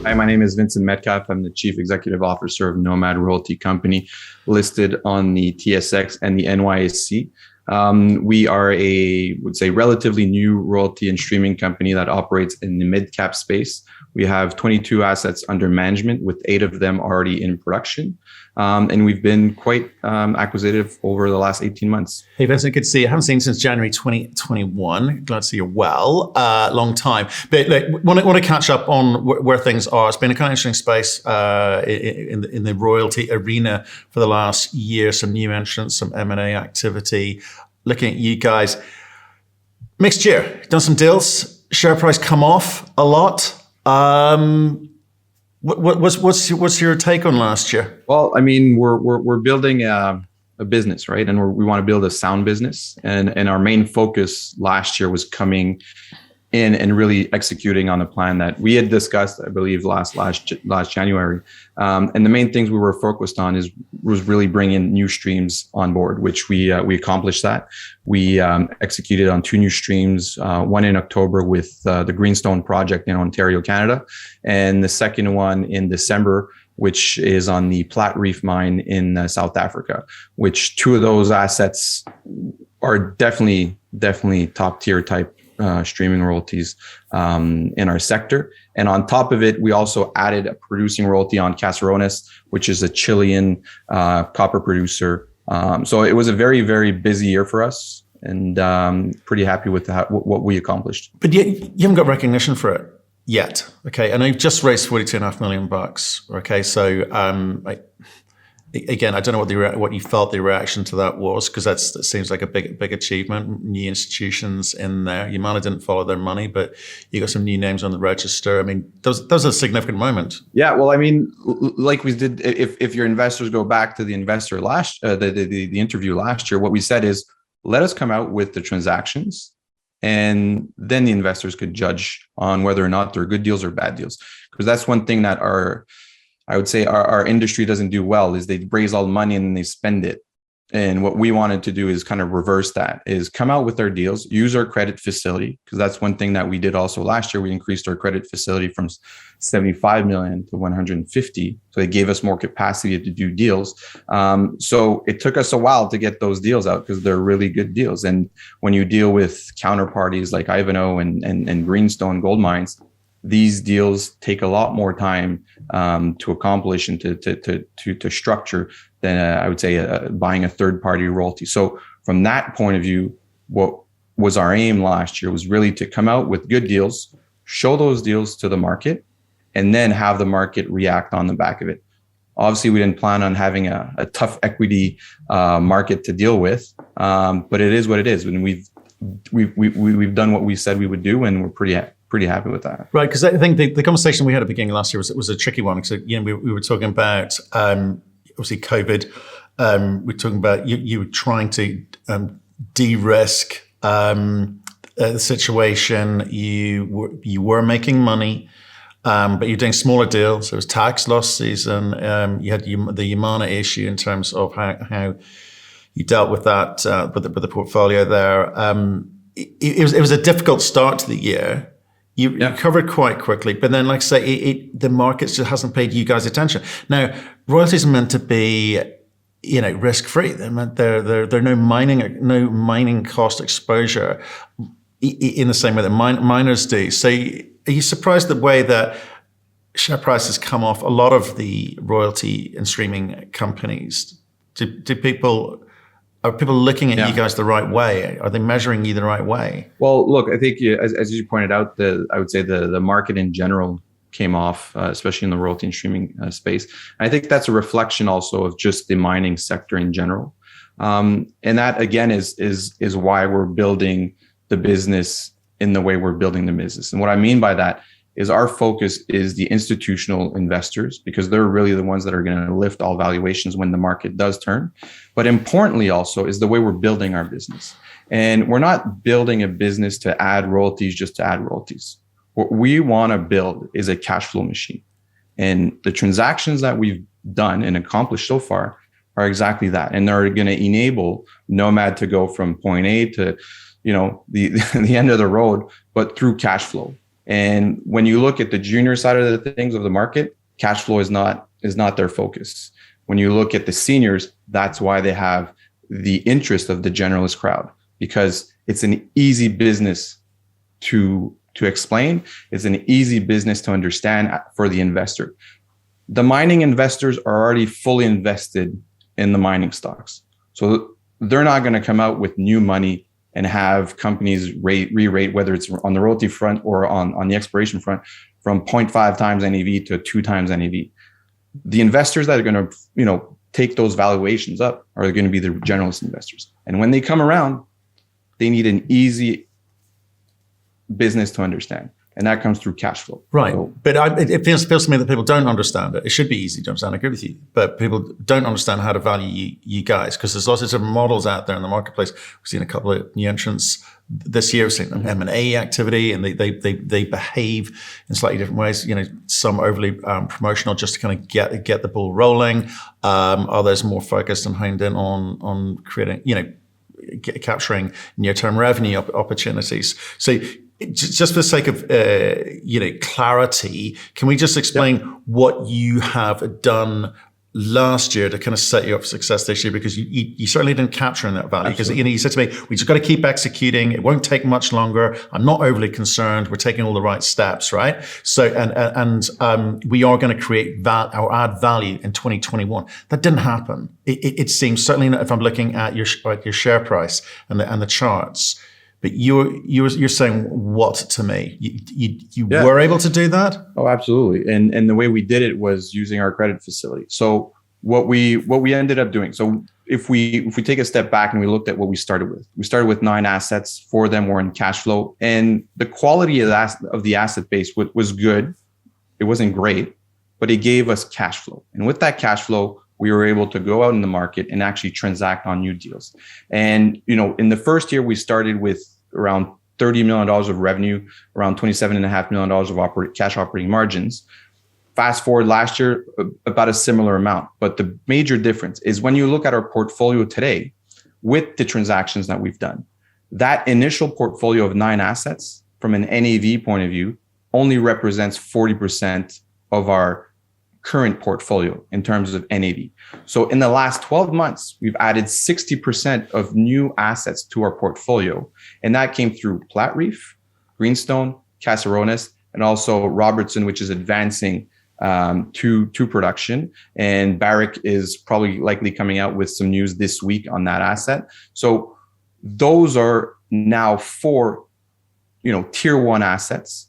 Hi, my name is Vincent Metcalf. I'm the Chief Executive Officer of Nomad Royalty Company, listed on the TSX and the NYSE. We are would say, relatively new royalty and streaming company that operates in the mid-cap space. We have 22 assets under management, with 8 of them already in production. And we've been quite acquisitive over the last 18 months. Hey, Vincent, good to see you. I haven't seen you since January 2021. Glad to see you're well. Long time. But look, want to catch up on where things are. It's been a kind of interesting space in the royalty arena for the last year. Some new entrants, some M&A activity. Looking at you guys, mixed year. Done some deals. Share price come off a lot. What's your take on last year? Well, I mean, we're building a business, right? And we want to build a sound business. And our main focus last year was coming in and really executing on the plan that we had discussed, I believe, last January. And the main things we were focused on was really bringing new streams on board, which we accomplished that. We executed on 2 new streams, one in October with the Greenstone project in Ontario, Canada, and the second one in December, which is on the Platte Reef mine in South Africa, which 2 of those assets are definitely top tier type streaming royalties in our sector. And on top of it, we also added a producing royalty on Caserones, which is a Chilean copper producer. So it was a very, very busy year for us, and pretty happy with what we accomplished. But you haven't got recognition for it yet. Okay. And I've just raised $42.5 million. Okay. So again, I don't know what you felt the reaction to that was, because that seems like a big achievement. New institutions in there. Yamana didn't follow their money, but you got some new names on the register. I mean, those are a significant moment. Yeah, well, I mean, like we did. If your investors go back to the investor the interview last year, what we said is, let us come out with the transactions, and then the investors could judge on whether or not they're good deals or bad deals. Because that's one thing that I would say our industry doesn't do well, is they raise all the money and then they spend it. And what we wanted to do is kind of reverse that, is come out with our deals, use our credit facility, because that's one thing that we did also last year. We increased our credit facility from 75 million to 150. So they gave us more capacity to do deals. So it took us a while to get those deals out, because they're really good deals. And when you deal with counterparties like Ivanhoe and Greenstone Gold Mines, these deals take a lot more time to accomplish and to structure than I would say buying a third-party royalty. So from that point of view, what was our aim last year was really to come out with good deals, show those deals to the market, and then have the market react on the back of it. Obviously, we didn't plan on having a tough equity market to deal with, but it is what it is. And we've done what we said we would do, and we're pretty happy with that. Right, because I think the conversation we had at the beginning of last year was a tricky one. Because we were talking about obviously COVID. We're talking about you were trying to de-risk the situation. You were making money, but you're doing smaller deals. It was tax loss season. You had the Yamana issue in terms of how you dealt with that with the portfolio there. It was a difficult start to the year. You recovered quite quickly, but then, like I say, the market just hasn't paid you guys attention. Now, royalties are meant to be, risk-free. They're no mining cost exposure in the same way that miners do. So, are you surprised the way that share prices come off a lot of the royalty and streaming companies? Are people looking at you guys the right way? Are they measuring you the right way? Well, look, I think as you pointed out, I would say the market in general came off, especially in the royalty and streaming space. And I think that's a reflection also of just the mining sector in general. And that again is why we're building the business in the way we're building the business. And what I mean by that is our focus is the institutional investors, because they're really the ones that are going to lift all valuations when the market does turn. But importantly also is the way we're building our business. And we're not building a business to add royalties just to add royalties. What we want to build is a cash flow machine. And the transactions that we've done and accomplished so far are exactly that. And they're going to enable Nomad to go from point A to, the end of the road, but through cash flow. And when you look at the junior side of the things of the market, cash flow is not their focus. When you look at the seniors, that's why they have the interest of the generalist crowd, because it's an easy business to explain. It's an easy business to understand for the investor. The mining investors are already fully invested in the mining stocks. So they're not going to come out with new money and have companies re-rate, whether it's on the royalty front or on the exploration front, from 0.5 times NAV to 2 times NAV. The investors that are going to, take those valuations up are going to be the generalist investors. And when they come around, they need an easy business to understand. And that comes through cash flow. Right. So, but it feels to me that people don't understand it. It should be easy to understand. I agree with you. But people don't understand how to value you guys, because there's lots of different models out there in the marketplace. We've seen a couple of new entrants this year. We've seen M&A activity, and they behave in slightly different ways. Some overly promotional just to kind of get the ball rolling. Others more focused and honed in on creating, capturing near-term revenue opportunities. So, just for the sake of clarity, can we just explain what you have done last year to kind of set you up for success this year? Because you certainly didn't capture in that value. Because you said to me, we just got to keep executing. It won't take much longer. I'm not overly concerned. We're taking all the right steps, right? So and we are going to create or add value in 2021. That didn't happen. It seems, certainly not if I'm looking at your share price and the charts. But you're saying what to me? You were able to do that? Oh, absolutely. And the way we did it was using our credit facility. So what we ended up doing. So if we take a step back and we looked at what we started with 9 assets. 4 of them were in cash flow, and the quality of the asset base was good. It wasn't great, but it gave us cash flow. And with that cash flow, we were able to go out in the market and actually transact on new deals. And, in the first year, we started with around $30 million of revenue, around $27.5 million of cash operating margins. Fast forward last year, about a similar amount. But the major difference is when you look at our portfolio today, with the transactions that we've done, that initial portfolio of 9 assets from an NAV point of view only represents 40% of our current portfolio in terms of NAV. So in the last 12 months, we've added 60% of new assets to our portfolio. And that came through Platreef, Greenstone, Caserones, and also Robertson, which is advancing to production. And Barrick is probably likely coming out with some news this week on that asset. So those are now 4, tier 1 assets.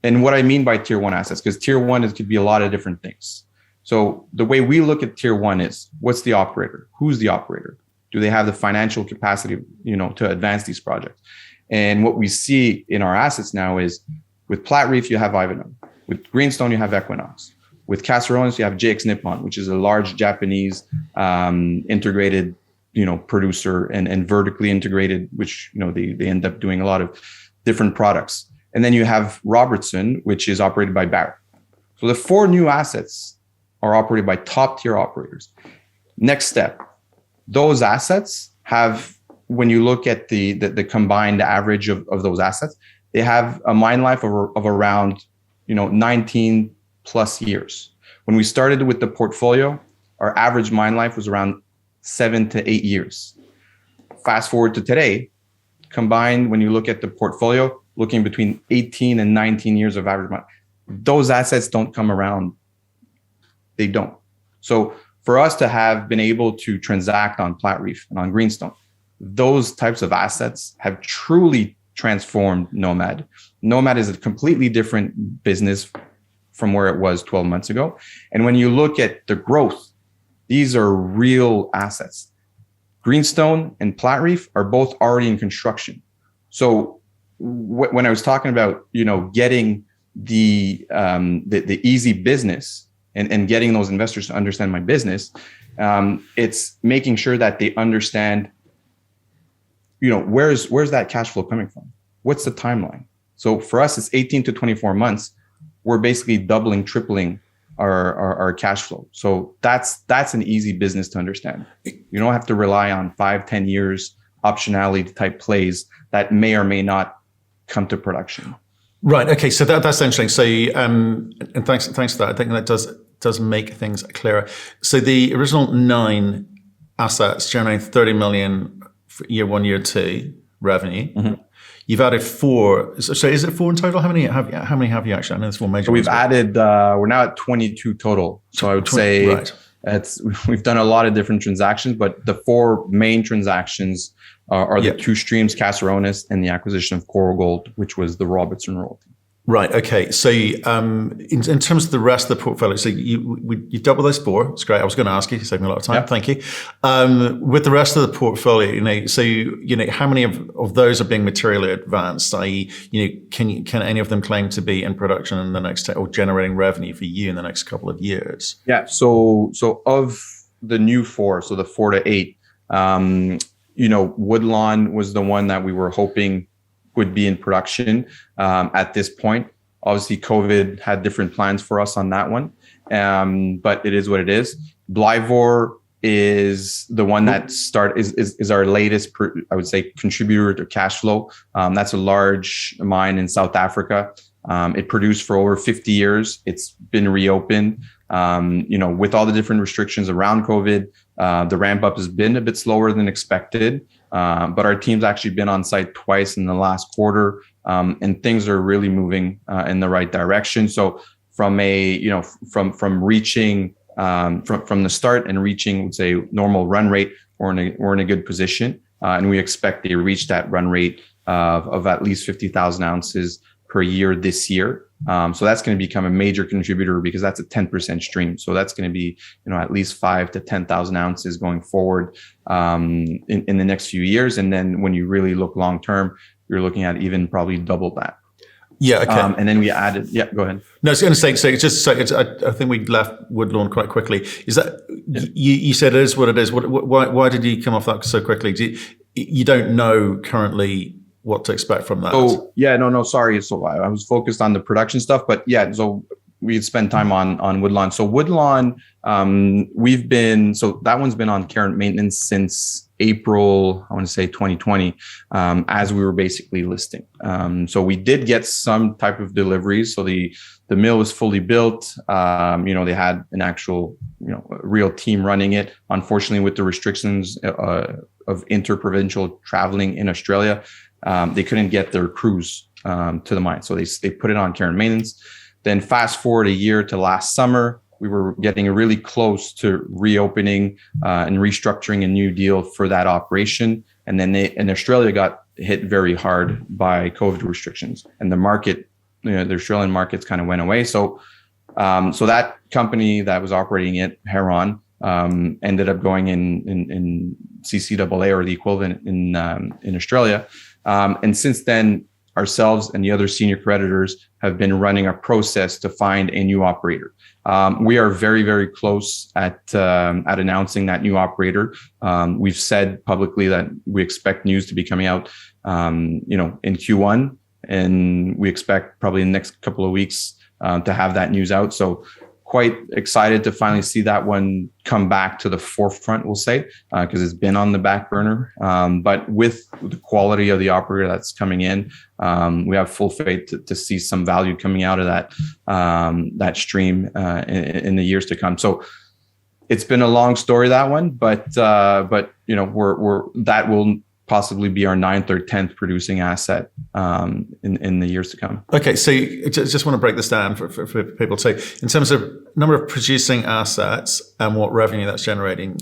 And what I mean by tier 1 assets, because tier 1 could be a lot of different things. So the way we look at tier 1 is, what's the operator? Who's the operator? Do they have the financial capacity, to advance these projects? And what we see in our assets now is, with Platreef, you have Ivanhoe. With Greenstone, you have Equinox. With Caserones, you have JX Nippon, which is a large Japanese integrated, producer and vertically integrated, which, they end up doing a lot of different products. And then you have Robertson, which is operated by Barrick. So the 4 new assets are operated by top tier operators. Next step, those assets have, when you look at the combined average of those assets, they have a mine life of around 19 plus years. When we started with the portfolio, our average mine life was around 7 to 8 years. Fast forward to today, combined, when you look at the portfolio, looking between 18 and 19 years of average mine. Those assets don't come around. They don't. So for us to have been able to transact on Platreef and on Greenstone, those types of assets have truly transformed Nomad. Nomad is a completely different business from where it was 12 months ago. And when you look at the growth, these are real assets. Greenstone and Platreef are both already in construction. So when I was talking about, getting the easy business and getting those investors to understand my business, it's making sure that they understand, where's that cash flow coming from? What's the timeline? So for us, it's 18 to 24 months. We're basically doubling, tripling our cash flow. So that's an easy business to understand. You don't have to rely on 5-10 years optionality type plays that may or may not come to production. Right. Okay. So that's interesting. So, and thanks for that. I think that does make things clearer. So the original 9 assets generating 30 million for year 1, year 2 revenue. Mm-hmm. You've added 4. So is it 4 in total? How many have you actually? I know there's 4 major. So we've added. We're now at 22 total. So I would say right. We've done a lot of different transactions, but the 4 main transactions are the 2 streams, Caserones, and the acquisition of Coral Gold, which was the Robertson royalty. Right. Okay. So, in terms of the rest of the portfolio, so you double those 4. It's great. I was going to ask you. You saved me a lot of time. Yep. Thank you. With the rest of the portfolio, how many of those are being materially advanced? I.e., can any of them claim to be in production in the next or generating revenue for you in the next couple of years? Yeah. So of the new 4, so the 4 to 8, Woodlawn was the one that we were hoping would be in production at this point. Obviously, COVID had different plans for us on that one, but it is what it is. Blyvor is the one that is our latest, I would say, contributor to Cashflow. That's a large mine in South Africa. It produced for over 50 years. It's been reopened. With all the different restrictions around COVID, the ramp up has been a bit slower than expected. But our team's actually been on site twice in the last quarter, and things are really moving in the right direction. So from reaching from the start and reaching, let's say, normal run rate, we're in a good position, and we expect to reach that run rate of at least 50,000 ounces per year this year. So that's going to become a major contributor because that's a 10% stream. So that's going to be, at least 5,000 to 10,000 ounces going forward in the next few years. And then when you really look long term, you're looking at even probably double that. Yeah. Okay. And then we added. Yeah. Go ahead. No, I was going to say. So it's just. I think we left Woodlawn quite quickly. Is that you said it is what it is? Why did you come off that so quickly? You don't know currently what to expect from that? Oh, yeah, no, sorry. So I was focused on the production stuff, but yeah, so we spent time on Woodlawn. So Woodlawn, that one's been on care and maintenance since April, I want to say 2020, as we were basically listing. So we did get some type of deliveries. So the mill was fully built. They had an actual, real team running it. Unfortunately, with the restrictions of interprovincial traveling in Australia, they couldn't get their crews to the mine. So they put it on care and maintenance. Then fast forward a year to last summer, we were getting really close to reopening and restructuring a new deal for that operation. And then Australia got hit very hard by COVID restrictions, and the market, the Australian markets kind of went away. So that company that was operating it, Heron, ended up going in CCAA or the equivalent in Australia. And since then, ourselves and the other senior creditors have been running a process to find a new operator. We are very, very close at announcing that new operator. We've said publicly that we expect news to be coming out, in Q1, and we expect probably in the next couple of weeks to have that news out. So quite excited to finally see that one come back to the forefront, we'll say, because it's been on the back burner. But with the quality of the operator that's coming in, we have full faith to see some value coming out of that stream in the years to come. So it's been a long story, that one, but we're that will possibly be our 9th or 10th producing asset in the years to come. Okay, so just want to break this down for people. So in terms of number of producing assets and what revenue that's generating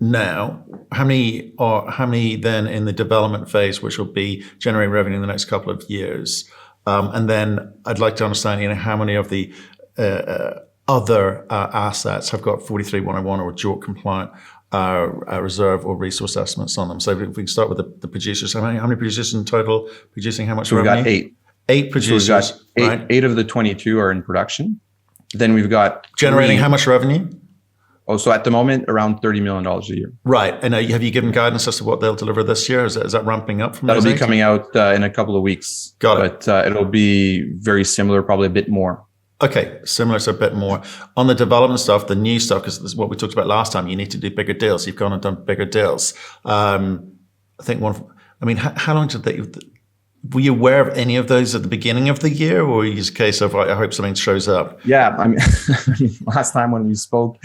now, how many then in the development phase, which will be generating revenue in the next couple of years? And then I'd like to understand, how many of the other assets have got 43-101 or JORC compliant reserve or resource estimates on them. So if we can start with the producers, how many producers in total producing how much so revenue? We've got 8. 8 producers. So we've got 8 of the 22 are in production. Then we've got generating how much revenue? Oh, so at the moment, around $30 million a year. Right. And have you given guidance as to what they'll deliver this year? Is that ramping up from That'll be coming out in a couple of weeks. Got it. But it'll be very similar, probably a bit more. Okay, similar to a bit more. On the development stuff, the new stuff, because this is what we talked about last time, you need to do bigger deals. You've gone and done bigger deals. I think how long did were you aware of any of those at the beginning of the year, or is it a case of, I hope something shows up? Yeah, I mean, last time when we spoke,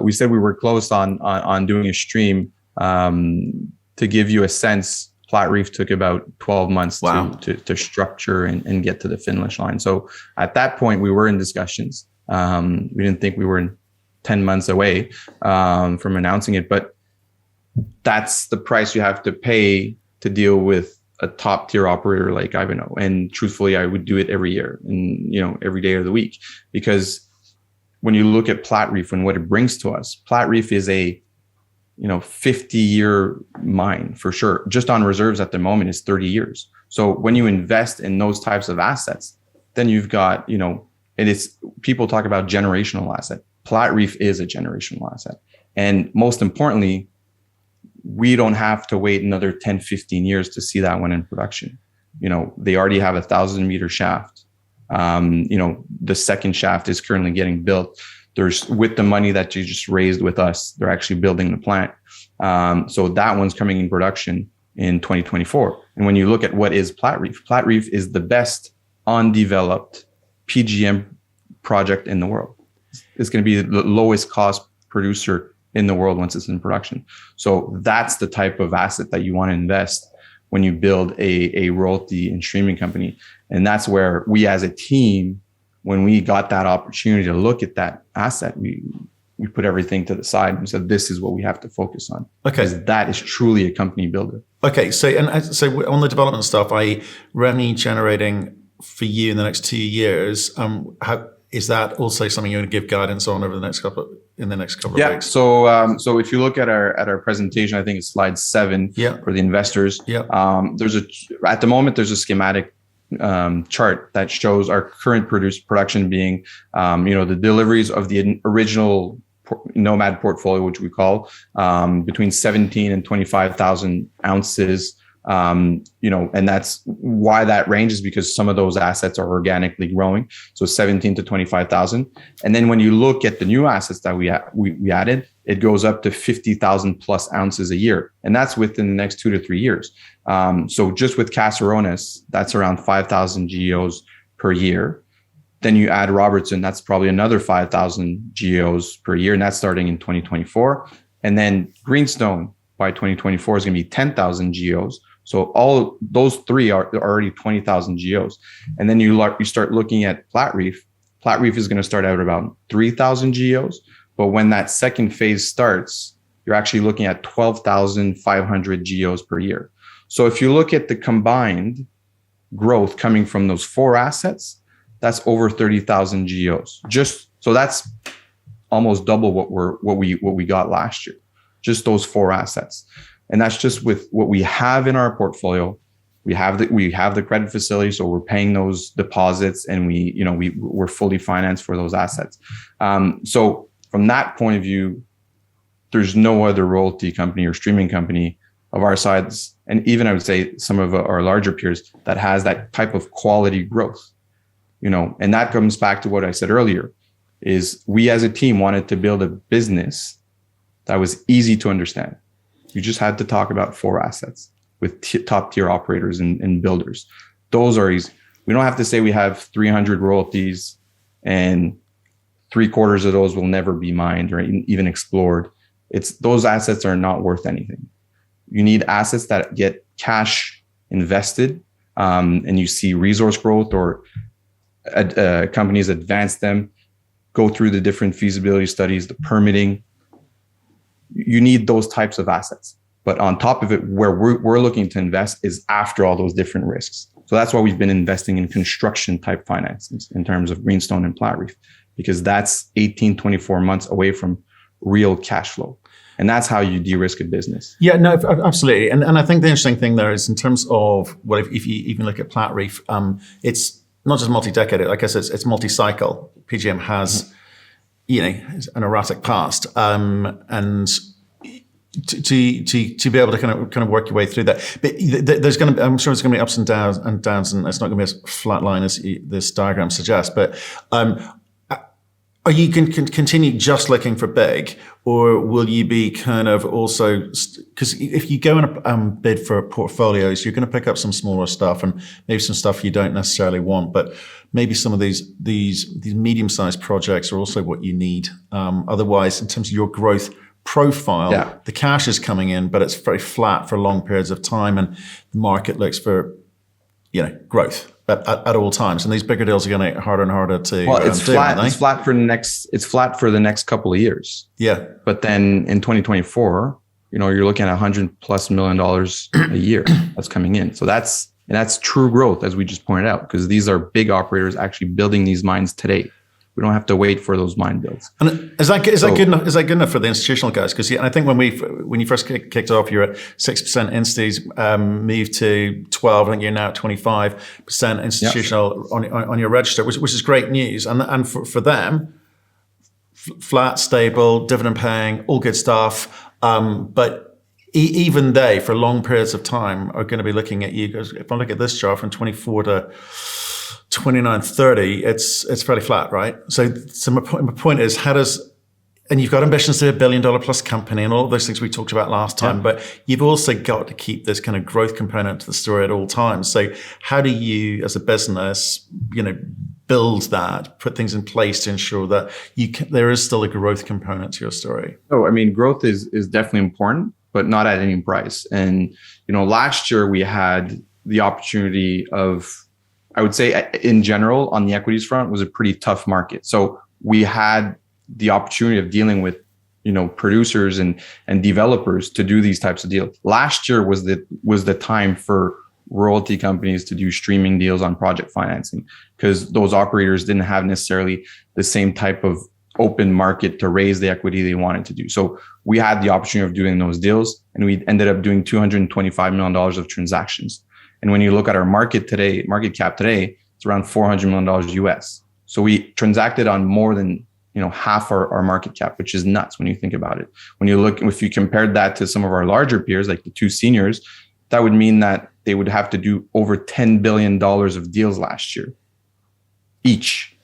we said we were close on doing a stream. To give you a sense, Platreef took about 12 months to structure and get to the finish line. So at that point, we were in discussions. We didn't think we were 10 months away from announcing it, but that's the price you have to pay to deal with a top tier operator like Ivanhoe. And truthfully, I would do it every year and, every day of the week, because when you look at Platreef and what it brings to us, Platreef is a 50-year mine for sure. Just on reserves at the moment is 30 years. So when you invest in those types of assets, then you've got, and it's, people talk about generational asset. Platreef is a generational asset. And most importantly, we don't have to wait another 10, 15 years to see that one in production. They already have 1,000-meter shaft. The second shaft is currently getting built. With the money that you just raised with us, they're actually building the plant. So that one's coming in production in 2024. And when you look at what is Platreef is the best undeveloped PGM project in the world. It's going to be the lowest cost producer in the world once it's in production. So that's the type of asset that you want to invest when you build a royalty and streaming company. And that's where we as a team, when we got that opportunity to look at that asset, we put everything to the side and said, this is what we have to focus on. Okay. Because that is truly a company builder. Okay. So on the development stuff, revenue generating for you in the next 2 years, how is that also something you're going to give guidance on over the next couple of weeks? So if you look at our presentation, I think it's slide 7 for the investors. At the moment, there's a schematic chart that shows our current production being, the deliveries of the original Nomad portfolio, which we call, between 17 and 25,000 ounces. And that's why that range is because some of those assets are organically growing. So 17 to 25,000. And then when you look at the new assets that we added, it goes up to 50,000 plus ounces a year. And that's within the next 2 to 3 years. So just with Caserones, that's around 5,000 GEOs per year. Then you add Robertson, that's probably another 5,000 GEOs per year. And that's starting in 2024. And then Greenstone by 2024 is going to be 10,000 GEOs. So all those three are already 20,000 GEOs. And then you start looking at Platreef. Platreef is going to start out about 3,000 GEOs. But when that second phase starts, you're actually looking at 12,500 GEOs per year. So if you look at the combined growth coming from those 4 assets, that's over 30,000 GEOs. So that's almost double what we got last year. Just those 4 assets. And that's just with what we have in our portfolio. We have the credit facility, so we're paying those deposits, and we're fully financed for those assets. So from that point of view, there's no other royalty company or streaming company of our size, and even I would say some of our larger peers, that has that type of quality growth. And that comes back to what I said earlier, is we as a team wanted to build a business that was easy to understand. You just had to talk about 4 assets with top tier operators and builders. Those are easy. We don't have to say we have 300 royalties and 3/4 of those will never be mined or even explored. Those assets are not worth anything. You need assets that get cash invested, and you see resource growth, or companies advance them, go through the different feasibility studies, the permitting. You need those types of assets. But on top of it, where we're looking to invest is after all those different risks. So that's why we've been investing in construction type finances in terms of Greenstone and Platreef, because that's 18, 24 months away from real cash flow. And that's how you de-risk a business. Yeah, no, absolutely. And I think the interesting thing there is in terms of if you even look at Platreef, it's not just multi-decade. Like I said, it's multi-cycle. PGM has, an erratic past, and to be able to kind of work your way through that. But I'm sure there's going to be ups and downs, and it's not going to be as flat line as this diagram suggests. But Are you can continue just looking for big, or will you be kind of also, because if you go and bid for portfolios, you're going to pick up some smaller stuff and maybe some stuff you don't necessarily want, but maybe some of these medium-sized projects are also what you need. Otherwise, in terms of your growth profile, the cash is coming in, but it's very flat for long periods of time, and the market looks for growth at all times, and these bigger deals are going to get harder and harder to. Well, it's flat. It's flat for the next. It's flat for the next couple of years. Yeah, but then in 2024, you're looking at $100+ million a year that's coming in. So that's true growth, as we just pointed out, because these are big operators actually building these mines today. We don't have to wait for those mine builds. And is that good enough? Is that good enough for the institutional guys? Because I think when you first kicked off, you're at 6% instis, moved to 12. I think you're now at 25% institutional on your register, which is great news. And for them, flat, stable, dividend paying, all good stuff. But even they, for long periods of time, are going to be looking at you. Because if I look at this chart from 24 to 29, 30, it's fairly flat, right? So my point is, and you've got ambitions to be $1 billion plus company and all of those things we talked about last time, but you've also got to keep this kind of growth component to the story at all times. So how do you, as a business, build that, put things in place to ensure that there is still a growth component to your story? Oh, I mean, growth is definitely important, but not at any price. And, last year we had the opportunity of, I would say in general, on the equities front, was a pretty tough market. So we had the opportunity of dealing with, producers and developers to do these types of deals. Last year was the time for royalty companies to do streaming deals on project financing, because those operators didn't have necessarily the same type of open market to raise the equity they wanted to do. So we had the opportunity of doing those deals, and we ended up doing $225 million of transactions. And when you look at our market cap today, it's around $400 million US. So we transacted on more than half our market cap, which is nuts when you think about it. If you compared that to some of our larger peers, like the two seniors, that would mean that they would have to do over $10 billion of deals last year each.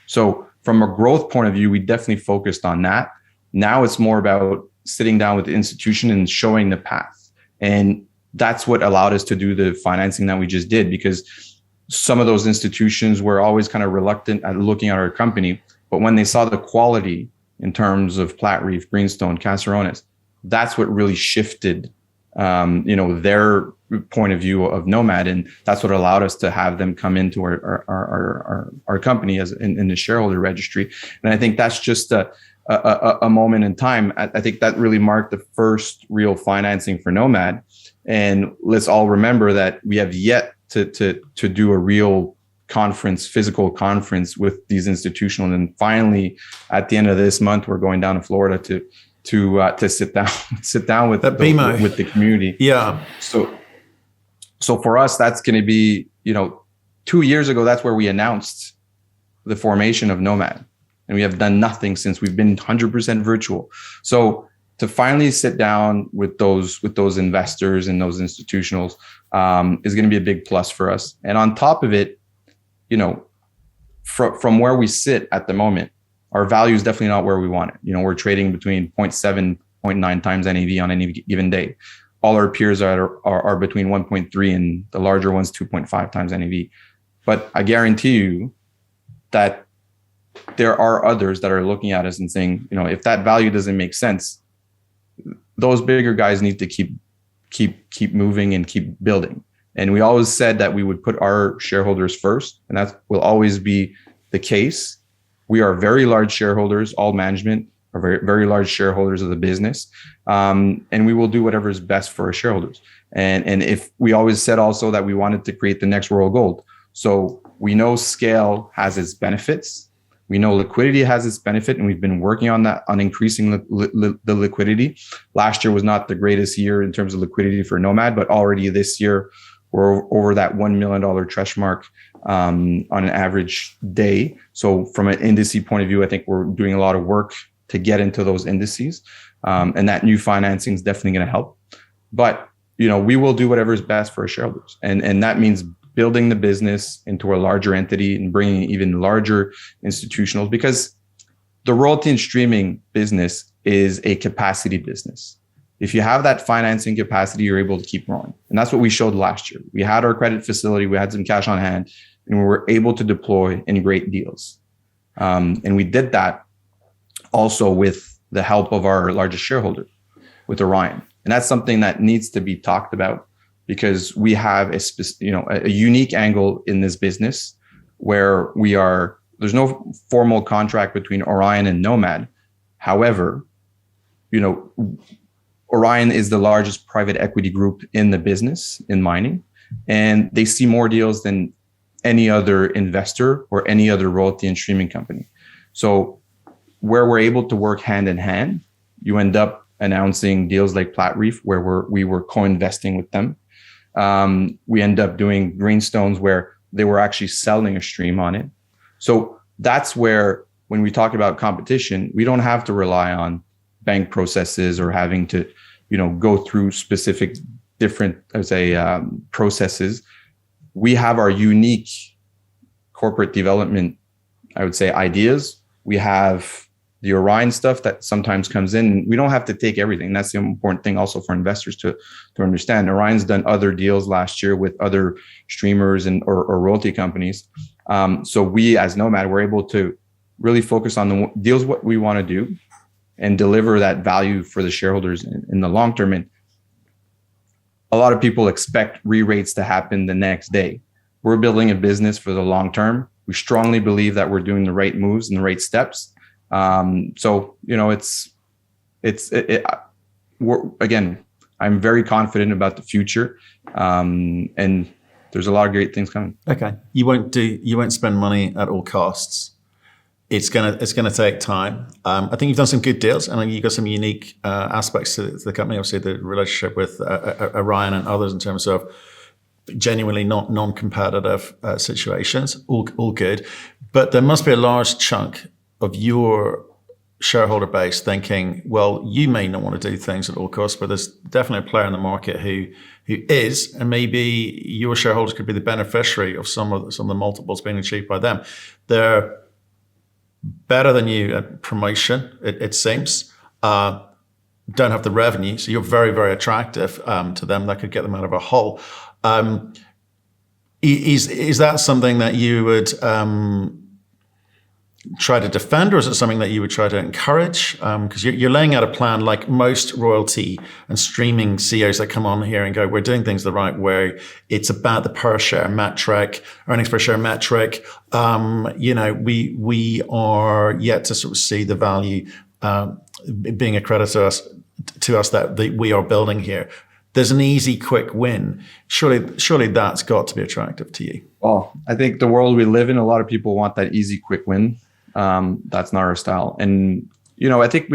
So from a growth point of view, we definitely focused on that. Now it's more about sitting down with the institution and showing the path. And that's what allowed us to do the financing that we just did, because some of those institutions were always kind of reluctant at looking at our company. But when they saw the quality in terms of Platreef, Greenstone, Caserones, that's what really shifted, their point of view of Nomad. And that's what allowed us to have them come into our company as in the shareholder registry. And I think that's just a moment in time. I think that really marked the first real financing for Nomad. And let's all remember that we have yet to do a real physical conference with these institutional. And then finally, at the end of this month, we're going down to Florida to sit down with the community. Yeah. So for us, that's going to be 2 years ago. That's where we announced the formation of Nomad, and we have done nothing since. We've been 100% virtual. So to finally sit down with those investors and those institutionals is going to be a big plus for us. And on top of it, from where we sit at the moment, our value is definitely not where we want it. We're trading between 0.7, 0.9 times NAV on any given day. All our peers are between 1.3 and the larger ones 2.5 times NAV. But I guarantee you that there are others that are looking at us and saying, if that value doesn't make sense, those bigger guys need to keep moving and keep building. And we always said that we would put our shareholders first, and that will always be the case. We are very large shareholders. All management are very, very large shareholders of the business, and we will do whatever is best for our shareholders. And if we always said also that we wanted to create the next Royal Gold. So we know scale has its benefits. We know liquidity has its benefit, and we've been working on that, on increasing the liquidity. Last year was not the greatest year in terms of liquidity for Nomad, but already this year we're over that $1 million threshold mark on an average day. So from an indice point of view, I think we're doing a lot of work to get into those indices, and that new financing is definitely going to help. But we will do whatever is best for our shareholders, and that means building the business into a larger entity and bringing even larger institutionals, because the royalty and streaming business is a capacity business. If you have that financing capacity, you're able to keep growing. And that's what we showed last year. We had our credit facility, we had some cash on hand, and we were able to deploy in great deals. And we did that also with the help of our largest shareholder, with Orion. And that's something that needs to be talked about, because we have a unique angle in this business where there's no formal contract between Orion and Nomad. However, Orion is the largest private equity group in the business in mining, and they see more deals than any other investor or any other royalty and streaming company. So where we're able to work hand in hand, you end up announcing deals like Platreef, where we were co-investing with them. We end up doing Greenstones, where they were actually selling a stream on it. So that's where, when we talk about competition, we don't have to rely on bank processes or having to, go through specific different, processes. We have our unique corporate development, I would say, ideas. We have the Orion stuff that sometimes comes in. We don't have to take everything. That's the important thing also for investors to understand. Orion's done other deals last year with other streamers or royalty companies. So we, as Nomad, we're able to really focus on the deals what we want to do and deliver that value for the shareholders in the long term. And a lot of people expect re-rates to happen the next day. We're building a business for the long term. We strongly believe that we're doing the right moves and the right steps. Again, I'm very confident about the future, and there's a lot of great things coming. Okay, you won't spend money at all costs. It's gonna take time. I think you've done some good deals, and you've got some unique aspects to the company. Obviously, the relationship with Orion and others in terms of genuinely not non-competitive situations. All good, but there must be a large chunk of your shareholder base thinking, well, you may not want to do things at all costs, but there's definitely a player in the market who is, and maybe your shareholders could be the beneficiary of some of the multiples being achieved by them. They're better than you at promotion, it seems. Don't have the revenue, so you're very, very attractive to them. That could get them out of a hole. Is that something that you would try to defend, or is it something that you would try to encourage? Because you're laying out a plan like most royalty and streaming CEOs that come on here and go, we're doing things the right way. It's about the per share metric, earnings per share metric. We are yet to sort of see the value being accredited to us that we are building here. There's an easy, quick win. Surely that's got to be attractive to you. Well, I think the world we live in, a lot of people want that easy, quick win. That's not our style. And, I think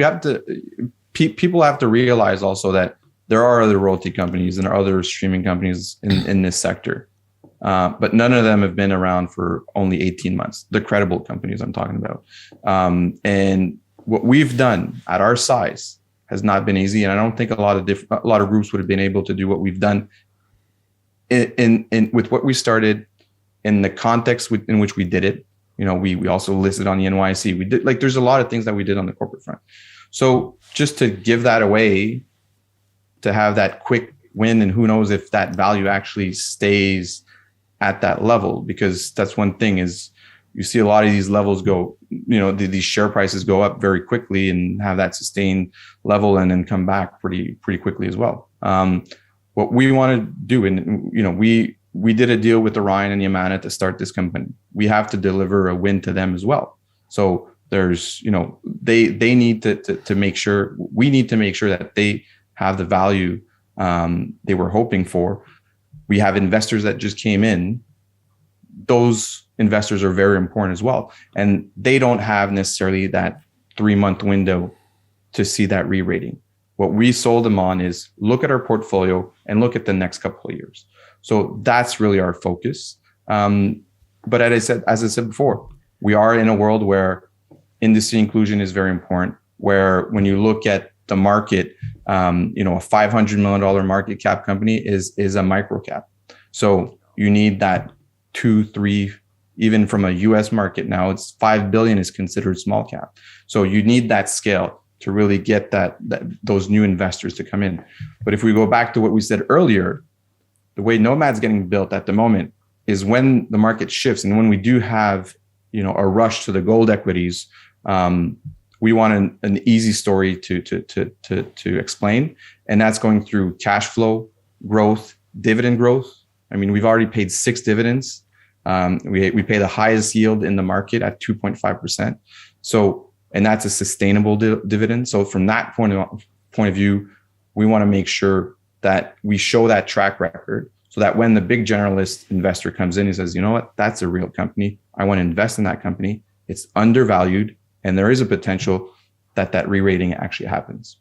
people have to realize also that there are other royalty companies and other streaming companies in this sector. But none of them have been around for only 18 months, the credible companies I'm talking about. And what we've done at our size has not been easy. And I don't think a lot of groups would have been able to do what we've done in with what we started, in the context in which we did it. We also listed on the NYSE. We did, there's a lot of things that we did on the corporate front. So just to give that away, to have that quick win, and who knows if that value actually stays at that level, because that's one thing is you see a lot of these levels go, these share prices go up very quickly and have that sustained level and then come back pretty quickly as well. What we want to do, and we did a deal with Orion and Yamana to start this company. We have to deliver a win to them as well. So there's, they need to make sure, we need to make sure that they have the value they were hoping for. We have investors that just came in. Those investors are very important as well. And they don't have necessarily that 3-month window to see that re-rating. What we sold them on is look at our portfolio and look at the next couple of years. So that's really our focus. But as I said before, we are in a world where industry inclusion is very important, where when you look at the market, a $500 million market cap company is a micro cap. So you need that 2, 3, even from a US market now, it's 5 billion is considered small cap. So you need that scale to really get those new investors to come in. But if we go back to what we said earlier, the way Nomad's getting built at the moment is when the market shifts and when we do have, a rush to the gold equities, we want an easy story to explain, and that's going through cash flow growth, dividend growth. I mean, we've already paid 6 dividends. We pay the highest yield in the market at 2.5%. So, and that's a sustainable dividend. So from that point of view, we want to make sure that we show that track record so that when the big generalist investor comes in, he says, you know what, that's a real company. I want to invest in that company. It's undervalued, and there is a potential that re-rating actually happens.